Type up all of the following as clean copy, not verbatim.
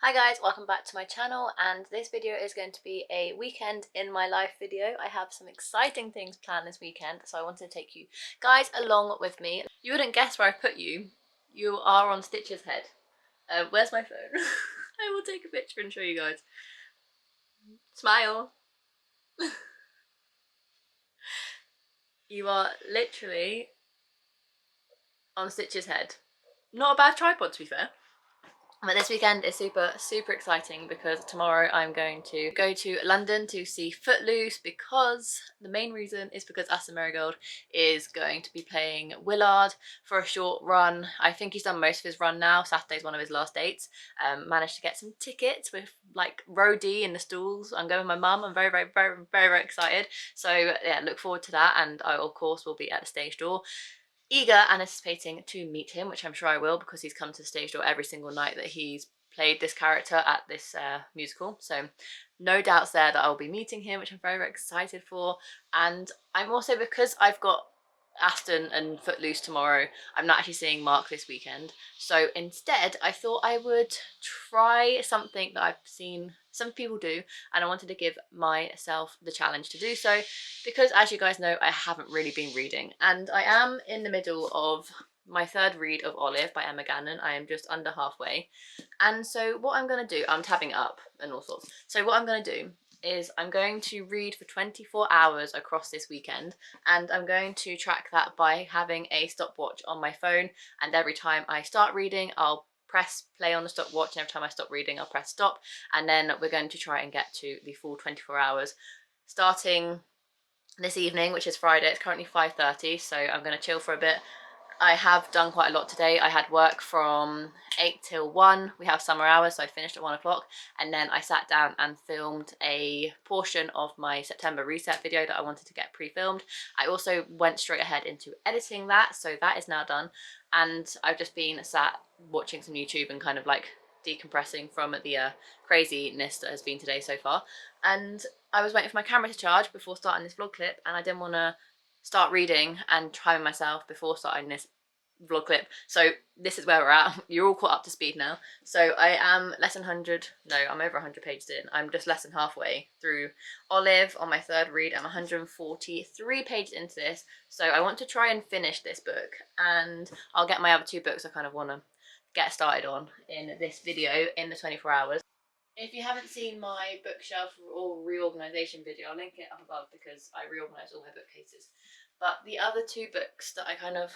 Hi guys, welcome back to my channel, and this video is going to be a weekend in my life video. I have some exciting things planned this weekend, so I wanted to take you guys along with me. You wouldn't guess where I put you. You are on Stitch's head. Where's my phone? I will take a picture and show you guys. Smile. You are literally on Stitch's head. Not a bad tripod, to be fair. But this weekend is super exciting because tomorrow I'm going to go to London to see Footloose, because the main reason is because Aston Merrygold is going to be playing Willard for a short run. I think he's done most of his run now. Saturday's one of his last dates. Managed to get some tickets with like row D in the stalls. I'm going with my mum. I'm very excited. So yeah, look forward to that, and I of course will be at the stage door, eager, anticipating to meet him, which I'm sure I will, because he's come to the stage door every single night that he's played this character at this musical. So no doubts there that I'll be meeting him, which I'm very excited for. And I'm also, because I've got Aston and Footloose tomorrow, I'm not actually seeing Mark this weekend. So instead, I thought I would try something that I've seen some people do, and I wanted to give myself the challenge to do so, because as you guys know, I haven't really been reading, and I am in the middle of my third read of Olive by Emma Gannon. I am just under halfway, and so what I'm going to do, I'm tabbing up and all sorts, so what I'm going to do is I'm going to read for 24 hours across this weekend, and I'm going to track that by having a stopwatch on my phone, and every time I start reading I'll press play on the stopwatch, and every time I stop reading I'll press stop, and then we're going to try and get to the full 24 hours starting this evening, which is Friday. It's currently 5:30, so I'm going to chill for a bit. I have done quite a lot today. I had work from 8 till 1. We have summer hours, so I finished at 1 o'clock, and then I sat down and filmed a portion of my September reset video that I wanted to get pre-filmed. I also went straight ahead into editing that, so that is now done, and I've just been sat watching some YouTube and kind of like decompressing from the craziness that has been today so far. And I was waiting for my camera to charge before starting this vlog clip, and I didn't want to start reading and timing myself before starting this vlog clip. So this is where we're at. You're all caught up to speed now. So I am less than 100, no, I'm over 100 pages in. I'm just less than halfway through Olive on my third read. I'm 143 pages into this. So I want to try and finish this book, and I'll get my other two books I kind of want to get started on in this video in the 24 hours. If you haven't seen my bookshelf or reorganisation video, I'll link it up above because I reorganised all my bookcases. But the other two books that I kind of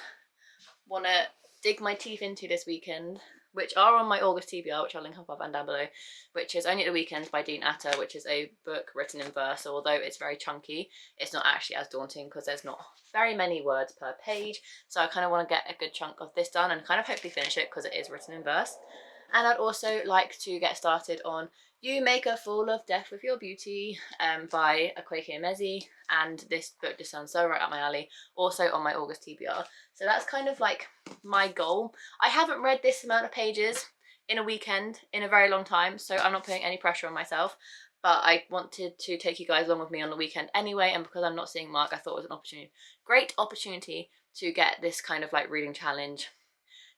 want to dig my teeth into this weekend, which are on my August TBR, which I'll link up above and down below, which is Only at the Weekend by Dean Atta, which is a book written in verse. So although it's very chunky, it's not actually as daunting because there's not very many words per page. So I kind of want to get a good chunk of this done and kind of hopefully finish it because it is written in verse. And I'd also like to get started on You Make a Fool of Death with Your Beauty by Akwaeke Emezi, and this book just sounds so right up my alley, also on my August TBR. So that's kind of like my goal. I haven't read this amount of pages in a weekend in a very long time, so I'm not putting any pressure on myself, but I wanted to take you guys along with me on the weekend anyway, and because I'm not seeing Mark, I thought it was an opportunity, great opportunity to get this kind of like reading challenge,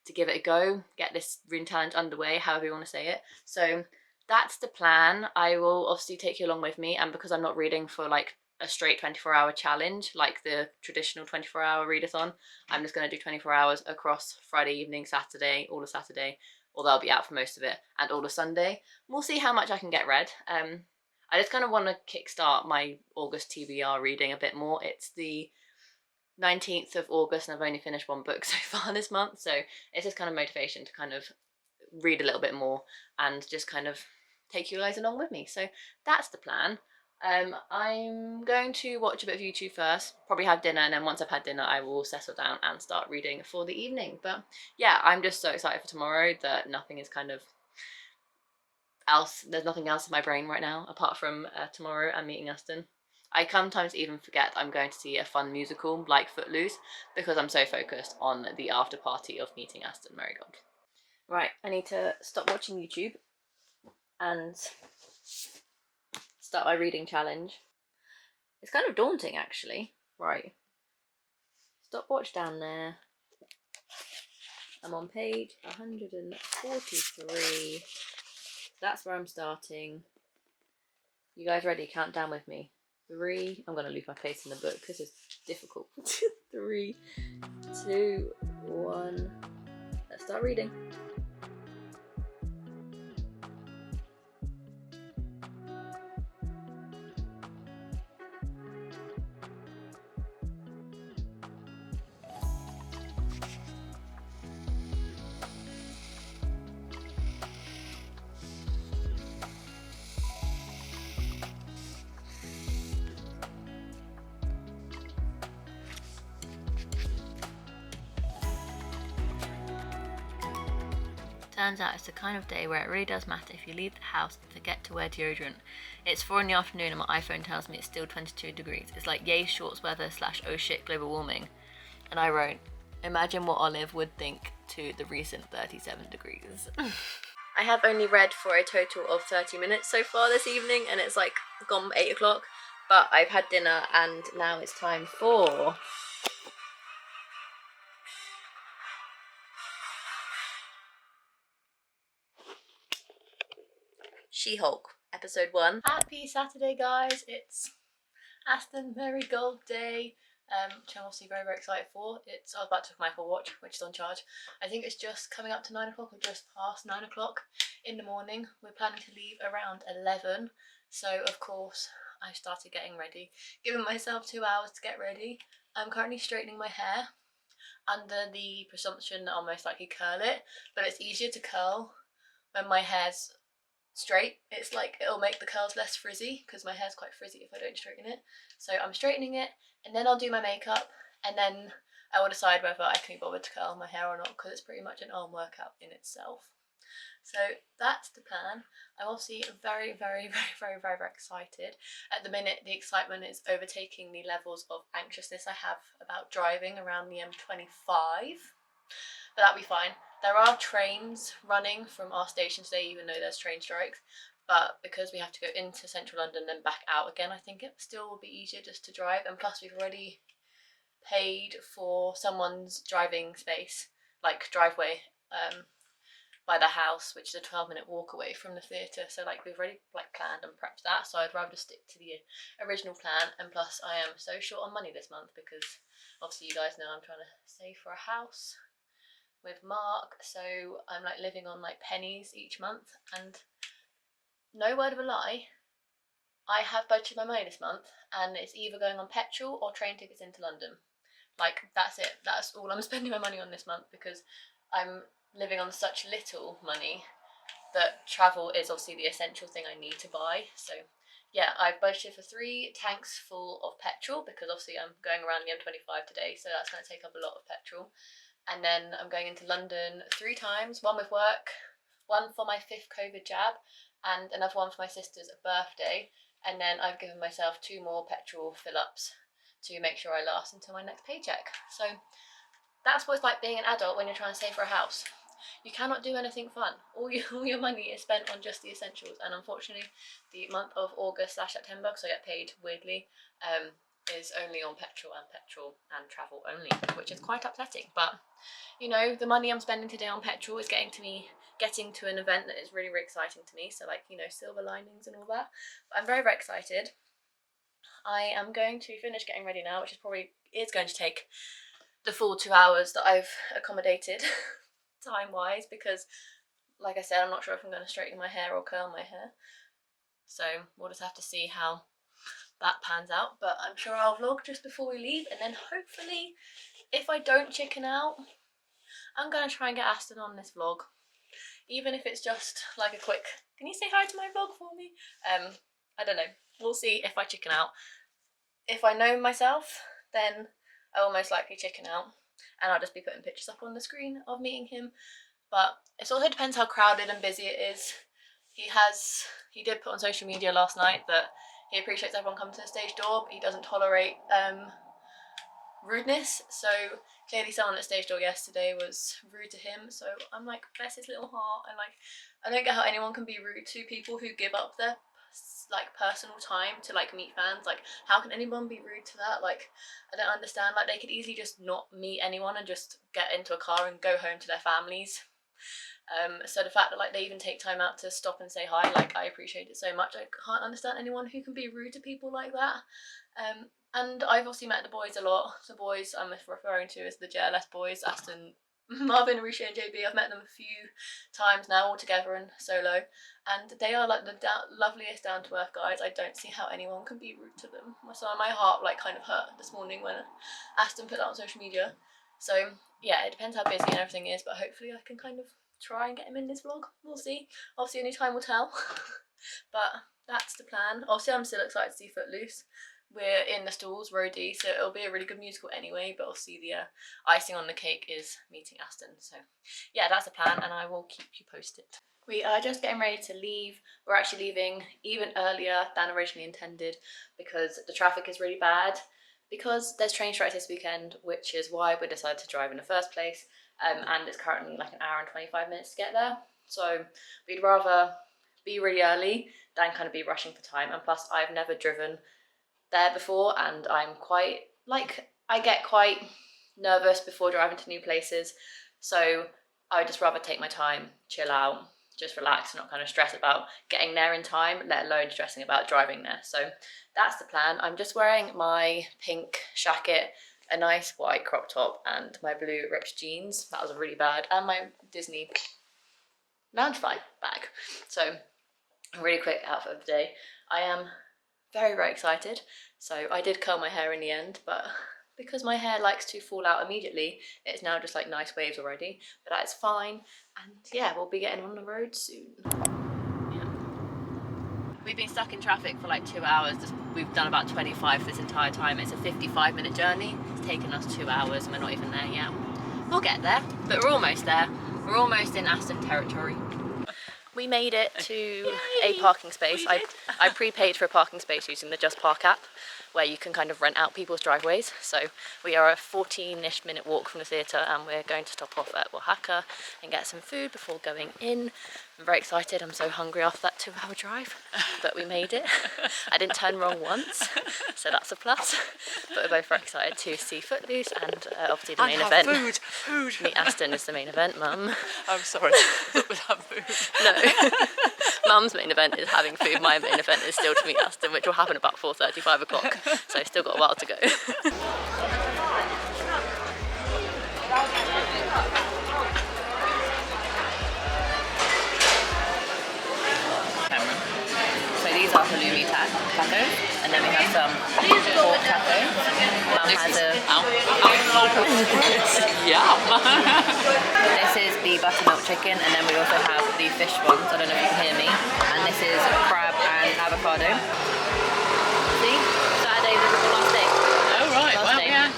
to give it a go, get this reading challenge underway, however you want to say it. So that's the plan. I will obviously take you along with me, and because I'm not reading for like a straight 24-hour challenge like the traditional 24-hour readathon, I'm just going to do 24 hours across Friday evening, Saturday, all of Saturday, although I'll be out for most of it, and all of Sunday. We'll see how much I can get read. I just kind of want to kickstart my August TBR reading a bit more. It's the 19th of August and I've only finished one book so far this month, so it's just kind of motivation to kind of read a little bit more and just kind of take you guys along with me. So that's the plan. I'm going to watch a bit of YouTube first, probably have dinner, and then once I've had dinner I will settle down and start reading for the evening. But yeah, I'm just so excited for tomorrow that nothing is kind of else, there's nothing else in my brain right now apart from tomorrow and meeting Aston. I sometimes even forget I'm going to see a fun musical like Footloose because I'm so focused on the after party of meeting Aston Merrygold. Right, I need to stop watching YouTube and start my reading challenge. It's kind of daunting actually. Right, stopwatch down there. I'm on page 143. So that's where I'm starting. You guys ready? Count down with me. 3. I'm going to lose my place in the book because it's difficult. 3, 2, 1. Let's start reading. Turns out it's the kind of day where it really does matter if you leave the house and forget to wear deodorant. It's 4 in the afternoon and my iPhone tells me it's still 22 degrees. It's like yay shorts weather / oh shit global warming. And I wrote, imagine what Olive would think to the recent 37 degrees. I have only read for a total of 30 minutes so far this evening and it's like gone 8 o'clock. But I've had dinner and now it's time for She-Hulk, episode 1. Happy Saturday, guys. It's Aston Merrygold Day, which I'm obviously very, very excited for. I was about to look at my Apple Watch, which is on charge. I think it's just coming up to 9 o'clock or just past 9 o'clock in the morning. We're planning to leave around 11. So, of course, I started getting ready, giving myself 2 hours to get ready. I'm currently straightening my hair under the presumption that I'll most likely curl it, but it's easier to curl when my hair's straight. It's like it'll make the curls less frizzy because my hair's quite frizzy if I don't straighten it. So I'm straightening it and then I'll do my makeup and then I will decide whether I can be bothered to curl my hair or not because it's pretty much an arm workout in itself. So that's the plan. I'm obviously very, very, very, very, very, very excited. At the minute, the excitement is overtaking the levels of anxiousness I have about driving around the M25. But that'll be fine. There are trains running from our station today, even though there's train strikes. But because we have to go into central London and then back out again, I think it still will be easier just to drive. And plus, we've already paid for someone's driving space, like driveway, by the house, which is a 12-minute walk away from the theatre. So like we've already like planned and prepped that. So I'd rather just stick to the original plan. And plus, I am so short on money this month because obviously you guys know I'm trying to save for a house with Mark, so I'm like living on like pennies each month, and no word of a lie, I have budgeted my money this month and it's either going on petrol or train tickets into London. Like that's it, that's all I'm spending my money on this month because I'm living on such little money that travel is obviously the essential thing I need to buy. So yeah, I've budgeted for 3 tanks full of petrol because obviously I'm going around the M25 today, so that's going to take up a lot of petrol. And then I'm going into London 3 times, one with work, one for my 5th COVID jab, and another one for my sister's birthday. And then I've given myself 2 more petrol fill-ups to make sure I last until my next paycheck. So that's what it's like being an adult when you're trying to save for a house. You cannot do anything fun. All your money is spent on just the essentials. And unfortunately, the month of August / September, because I get paid weirdly, is only on petrol and travel only, which is quite upsetting. But you know, the money I'm spending today on petrol is getting to an event that is really, really exciting to me. So like, you know, silver linings and all that. But I'm very, very excited. I am going to finish getting ready now, which is going to take the full 2 hours that I've accommodated time-wise, because like I said, I'm not sure if I'm going to straighten my hair or curl my hair. So we'll just have to see how that pans out. But I'm sure I'll vlog just before we leave, and then hopefully, if I don't chicken out, I'm going to try and get Aston on this vlog. Even if it's just like a quick, can you say hi to my vlog for me? I don't know. We'll see if I chicken out. If I know myself, then I will most likely chicken out. And I'll just be putting pictures up on the screen of meeting him. But it also depends how crowded and busy it is. He did put on social media last night that he appreciates everyone coming to the stage door, but he doesn't tolerate rudeness. So clearly someone at stage door yesterday was rude to him. So I'm like, bless his little heart. And like, I don't get how anyone can be rude to people who give up their like personal time to like meet fans. Like, how can anyone be rude to that? Like, I don't understand. Like, they could easily just not meet anyone and just get into a car and go home to their families. So the fact that like they even take time out to stop and say hi, like I appreciate it so much. I can't understand anyone who can be rude to people like that. And I've obviously met the boys a lot. The boys I'm referring to as the JLS boys, Aston, Marvin, Arisha and JB. I've met them a few times now, all together and solo, and they are like the loveliest down-to-earth guys. I don't see how anyone can be rude to them. So my heart like kind of hurt this morning when Aston put that on social media. So yeah, it depends how busy and everything is, but hopefully I can kind of try and get him in this vlog. We'll see. Obviously only time will tell. But that's the plan. Obviously I'm still excited to see Footloose. We're in the stalls, row D, so it'll be a really good musical anyway, but obviously the icing on the cake is meeting Aston. So yeah, that's the plan, and I will keep you posted. We are just getting ready to leave. We're actually leaving even earlier than originally intended because the traffic is really bad, because there's train strikes this weekend, which is why we decided to drive in the first place, and it's currently like an hour and 25 minutes to get there. So we'd rather be really early than kind of be rushing for time, and plus I've never driven there before, and I'm quite like, I get quite nervous before driving to new places, so I would just rather take my time, chill out, just relax, and not kind of stress about getting there in time, let alone stressing about driving there. So that's the plan. I'm just wearing my pink jacket, a nice white crop top, and my blue ripped jeans. That was really bad, and my Disney Loungefly bag. So a really quick outfit of the day. I am very, very excited. So I did curl my hair in the end, but because my hair likes to fall out immediately, it's now just like nice waves already, but that's fine. And yeah, we'll be getting on the road soon. Yeah. We've been stuck in traffic for like 2 hours. We've done about 25 this entire time. It's a 55-minute journey. It's taken us 2 hours and we're not even there yet. We'll get there, but we're almost there. We're almost in Aston territory. We made it to a parking space. I prepaid for a parking space using the Just Park app, where you can kind of rent out people's driveways. So we are a 14-ish minute walk from the theatre, and we're going to stop off at Oaxaca and get some food before going in. I'm very excited. I'm so hungry after that 2-hour drive, but we made it. I didn't turn wrong once, so that's a plus. But we're both very excited to see Footloose, and obviously the main event. Food. Meet Aston is the main event, Mum. I'm sorry, without food. No. Mum's main event is having food. My main event is still to meet Aston, which will happen about 4:30, 5 o'clock. So I've still got a while to go. So these are halloumi tacos, and then we have some pork tacos. Mum has a... Yum! This is the buttermilk chicken, and then we also have the fish ones. I don't know if you can hear me. And this is crab and avocado. See? Saturday's the last day. Oh right, Last well day. yeah.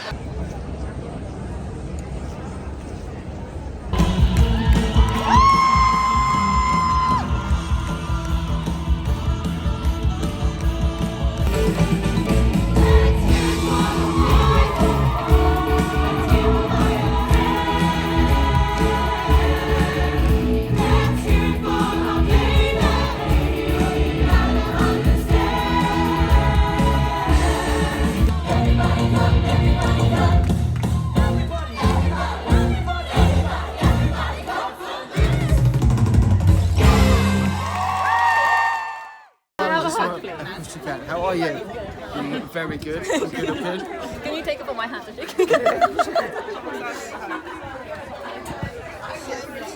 How are you? Very good. Good. Can you take up on my hand?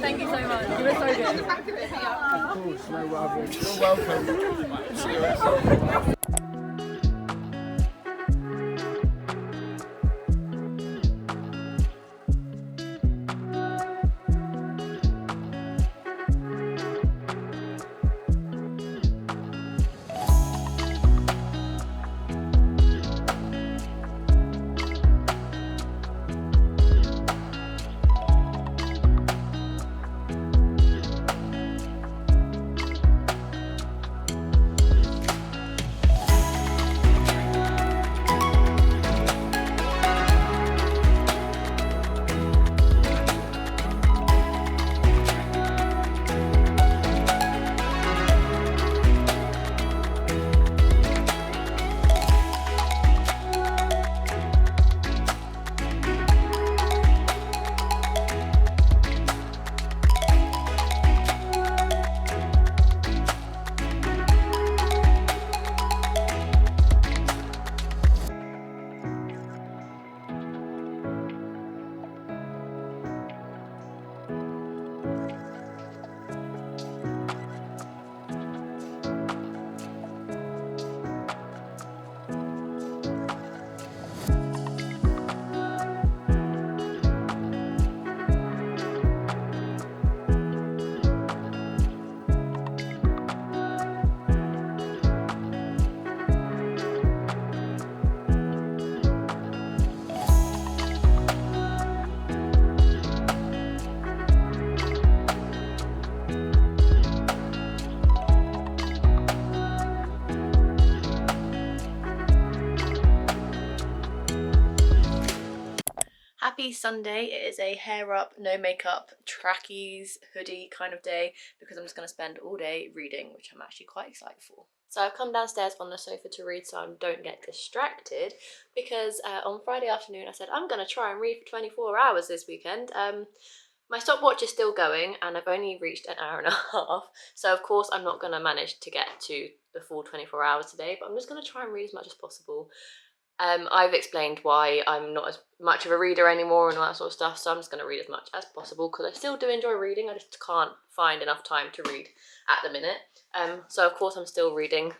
Thank you so much. You were so good. Of course, no worries. You're welcome. Seriously. happy Sunday. It is a hair up, no makeup, trackies, hoodie kind of day because I'm just going to spend all day reading, which I'm actually quite excited for. So I've come downstairs on the sofa to read so I don't get distracted because on Friday afternoon I said I'm going to try and read for 24 hours this weekend. My stopwatch is still going and I've only reached an hour and a half, so of course I'm not going to manage to get to the full 24 hours today, but I'm just going to try and read as much as possible. I've explained why I'm not as much of a reader anymore and all that sort of stuff, so I'm just going to read as much as possible because I still do enjoy reading. I just can't find enough time to read at the minute. So of course I'm still reading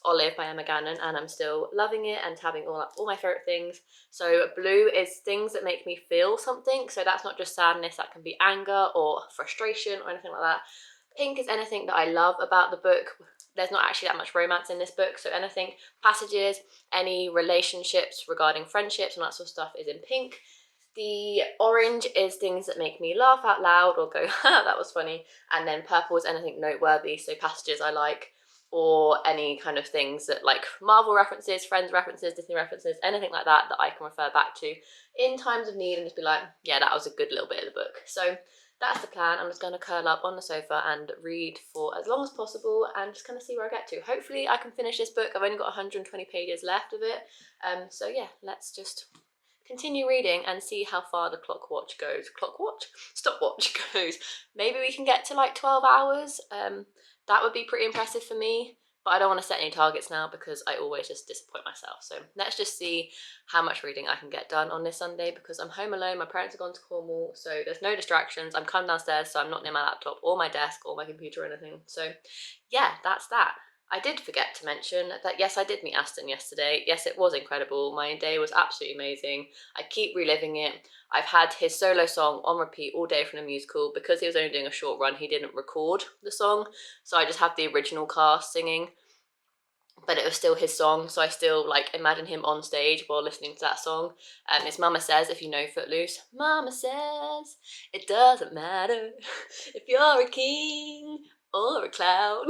Olive by Emma Gannon and I'm still loving it and having all my favourite things. So blue is things that make me feel something, so that's not just sadness, that can be anger or frustration or anything like that. Pink is anything that I love about the book. There's not actually that much romance in this book, so anything, passages, any relationships regarding friendships and that sort of stuff is in pink. The orange is things that make me laugh out loud or go, that was funny. And then purple is anything noteworthy, so passages I like, or any kind of things that like Marvel references, Friends references, Disney references, anything like that that I can refer back to in times of need and just be like, yeah, that was a good little bit of the book. So that's the plan. I'm just going to curl up on the sofa and read for as long as possible and just kind of see where I get to. Hopefully I can finish this book. I've only got 120 pages left of it. So yeah, let's just continue reading and see how far the stopwatch goes. Maybe we can get to like 12 hours. That would be pretty impressive for me. But I don't want to set any targets now because I always just disappoint myself. So let's just see how much reading I can get done on this Sunday because I'm home alone. My parents have gone to Cornwall, so there's no distractions. I'm come downstairs, so I'm not near my laptop or my desk or my computer or anything. So yeah, that's that. I did forget to mention that yes, I did meet Aston yesterday. Yes, it was incredible. My day was absolutely amazing. I keep reliving it. I've had his solo song on repeat all day from the musical. Because he was only doing a short run, he didn't record the song, so I just have the original cast singing, but it was still his song, so I still like imagine him on stage while listening to that song. It's Mama Says, if you know Footloose. Mama says it doesn't matter if you're a king or a clown.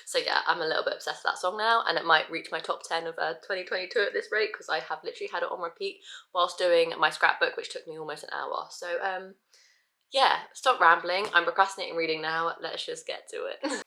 So yeah, I'm a little bit obsessed with that song now, and it might reach my top 10 of 2022 at this rate because I have literally had it on repeat whilst doing my scrapbook, which took me almost an hour. So yeah, stop rambling. I'm procrastinating reading now. Let's just get to it.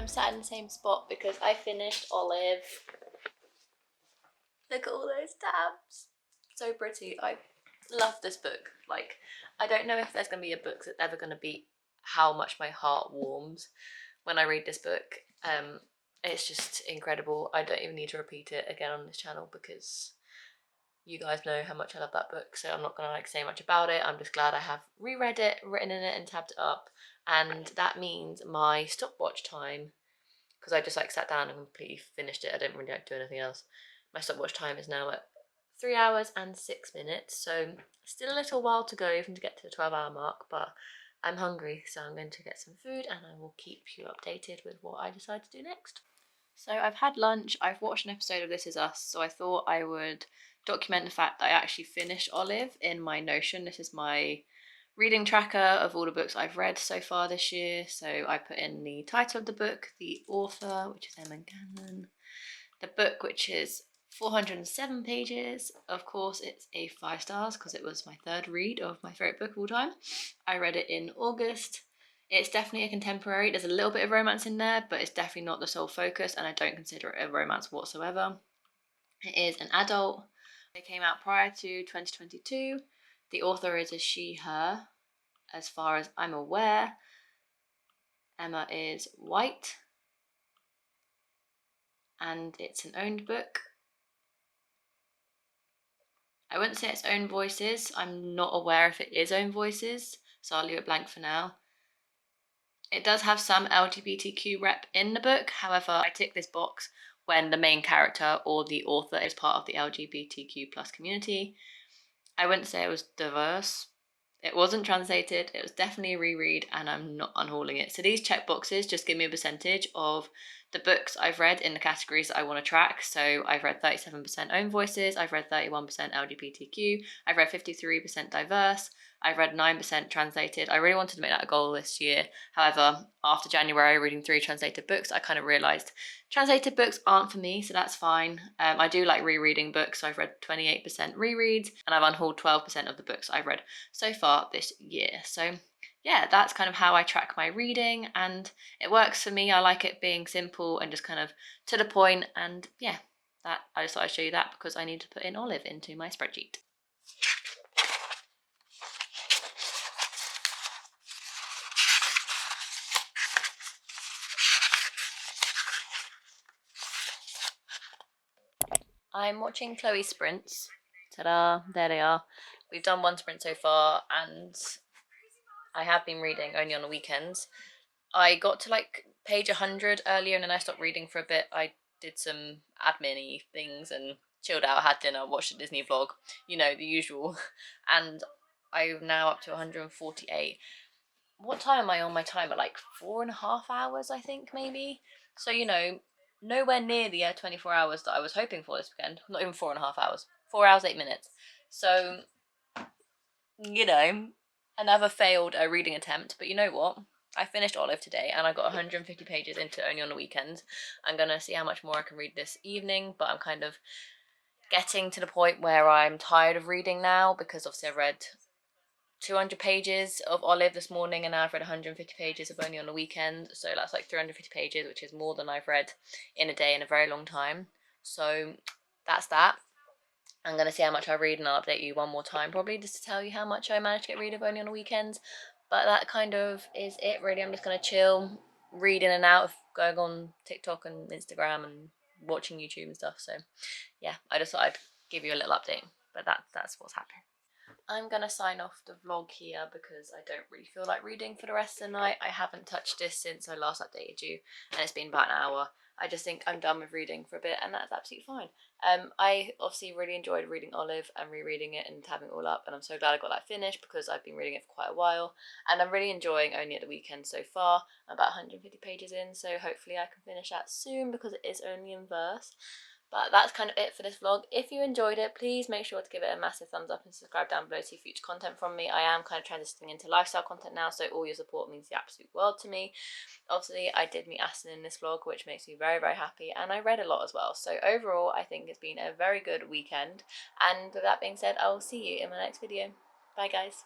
Sat in the same spot because I finished Olive. Look at all those tabs. So pretty. I love this book. Like, I don't know if there's going to be a book that's ever going to beat how much my heart warms when I read this book. It's just incredible. I don't even need to repeat it again on this channel because you guys know how much I love that book, so I'm not going to like say much about it. I'm just glad I have reread it, written in it and tabbed it up, and that means my stopwatch time, because I just like sat down and completely finished it. I didn't really like do anything else. My stopwatch time is now at 3 hours and 6 minutes, so still a little while to go even to get to the 12-hour mark, but I'm hungry, so I'm going to get some food and I will keep you updated with what I decide to do next. So I've had lunch, I've watched an episode of This Is Us, so I thought I would document the fact that I actually finished Olive in my Notion. This is my reading tracker of all the books I've read so far this year. So I put in the title of the book, the author, which is Emma Gannon, the book, which is 407 pages. Of course, it's a 5 stars because it was my third read of my favourite book of all time. I read it in August. It's definitely a contemporary. There's a little bit of romance in there, but it's definitely not the sole focus, and I don't consider it a romance whatsoever. It is an adult. It came out prior to 2022. The author is a she, her, as far as I'm aware. Emma is white, and it's an owned book. I wouldn't say it's own voices. I'm not aware if it is own voices, so I'll leave it blank for now. It does have some LGBTQ rep in the book. However, I tick this box when the main character or the author is part of the LGBTQ plus community. I wouldn't say it was diverse. It wasn't translated. It was definitely a reread, and I'm not unhauling it. So these check boxes just give me a percentage of the books I've read in the categories that I want to track. So I've read 37% own voices, I've read 31% LGBTQ, I've read 53% diverse, I've read 9% translated. I really wanted to make that a goal this year. However, after January reading 3 translated books, I kind of realised translated books aren't for me, so that's fine. I do like rereading books, so I've read 28% rereads, and I've unhauled 12% of the books I've read so far this year. So yeah, that's kind of how I track my reading, and it works for me. I like it being simple and just kind of to the point, and yeah, that I just thought I'd show you that because I need to put in Olive into my spreadsheet. I'm watching Chloe's sprints. Ta-da, there they are. We've done 1 sprint so far, and I have been reading only on the weekends. I got to like page 100 earlier and then I stopped reading for a bit. I did some admin-y things and chilled out, had dinner, watched a Disney vlog, you know, the usual. And I'm now up to 148. What time am I on my timer? Like 4.5 hours, I think, maybe. So, you know, nowhere near the 24 hours that I was hoping for this weekend. Not even 4.5 hours. 4 hours, 8 minutes. So, you know, another failed reading attempt. But you know what? I finished Olive today and I got 150 pages into only on the weekends. I'm going to see how much more I can read this evening, but I'm kind of getting to the point where I'm tired of reading now because obviously I've read 200 pages of Olive this morning and now I've read 150 pages of only on the weekend. So that's like 350 pages, which is more than I've read in a day in a very long time. So that's that. I'm going to see how much I read and I'll update you one more time, probably just to tell you how much I managed to get read of only on the weekends. But that kind of is it, really. I'm just going to chill, read in and out of going on TikTok and Instagram and watching YouTube and stuff. So yeah, I just thought I'd give you a little update. But that's what's happening. I'm going to sign off the vlog here because I don't really feel like reading for the rest of the night. I haven't touched this since I last updated you and it's been about an hour. I just think I'm done with reading for a bit and that's absolutely fine. I obviously really enjoyed reading Olive and rereading it and having it all up, and I'm so glad I got that finished because I've been reading it for quite a while and I'm really enjoying Only at the Weekend so far. I'm about 150 pages in, so hopefully I can finish that soon because it is only in verse. But that's kind of it for this vlog. If you enjoyed it, please make sure to give it a massive thumbs up and subscribe down below to see future content from me. I am kind of transitioning into lifestyle content now, so all your support means the absolute world to me. Obviously, I did meet Aston in this vlog, which makes me very, very happy, and I read a lot as well. So overall, I think it's been a very good weekend. And with that being said, I will see you in my next video. Bye, guys.